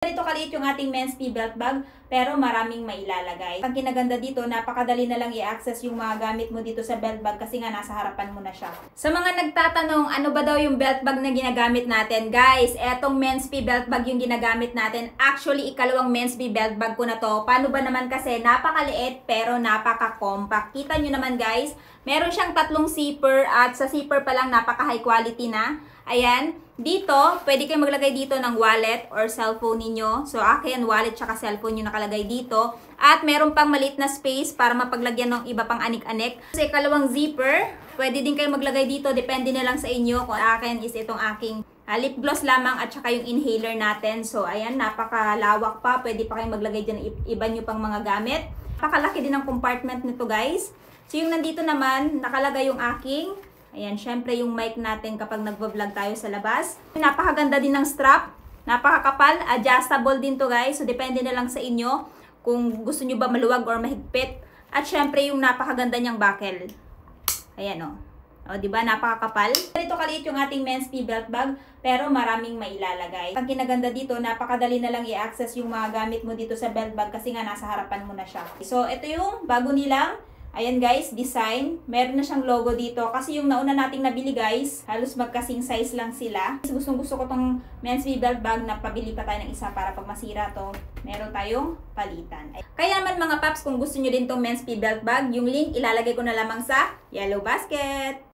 Ganito kaliit yung ating men's pee belt bag, pero maraming mailalagay. Ang kinaganda dito, napakadali na lang i-access yung mga gamit mo dito sa belt bag kasi nga nasa harapan mo na siya. Sa mga nagtatanong, ano ba daw yung belt bag na ginagamit natin? Guys, etong men's pee belt bag yung ginagamit natin. Actually, ikalawang men's pee belt bag ko na to. Paano ba naman kasi? Napakaliit pero napaka-compact. Kita nyo naman guys, meron siyang 3 zipper at sa zipper pa lang napaka-high quality na. Ayan. Dito, pwede kayong maglagay dito ng wallet or cellphone ninyo. So, akin, wallet tsaka cellphone yung nakalagay dito. At meron pang maliit na space para mapaglagyan ng iba pang anik-anik. Sa ikalawang zipper, pwede din kayong maglagay dito. Depende na lang sa inyo. Kung akin is itong aking lip gloss lamang at saka yung inhaler natin. So, ayan, napakalawak pa. Pwede pa kayong maglagay dyan ng iba nyo pang mga gamit. Napakalaki din ang compartment nito, guys. So, yung nandito naman, nakalagay yung aking ayan, syempre yung mic natin kapag nagvo-vlog tayo sa labas. Napakaganda din ng strap. Napakakapal. Adjustable din to guys. So, depende na lang sa inyo kung gusto nyo ba maluwag or mahigpit. At syempre yung napakaganda niyang buckle. Ayan o. O, diba? Napakakapal. Ganito kaliit yung ating men's pee belt bag, pero maraming mailalagay. Ang kinaganda dito, napakadali na lang i-access yung mga gamit mo dito sa belt bag kasi nga nasa harapan mo na siya. So, ito yung bago nilang ayan guys, design. Meron na siyang logo dito. Kasi yung nauna nating nabili guys, halos magkasing size lang sila. Gustong gusto ko tong men's pee belt bag na pabili pa tayo ng isa para pag masira to, meron tayong palitan. Kaya naman mga paps, kung gusto nyo din tong men's pee belt bag, yung link ilalagay ko na lamang sa yellow basket.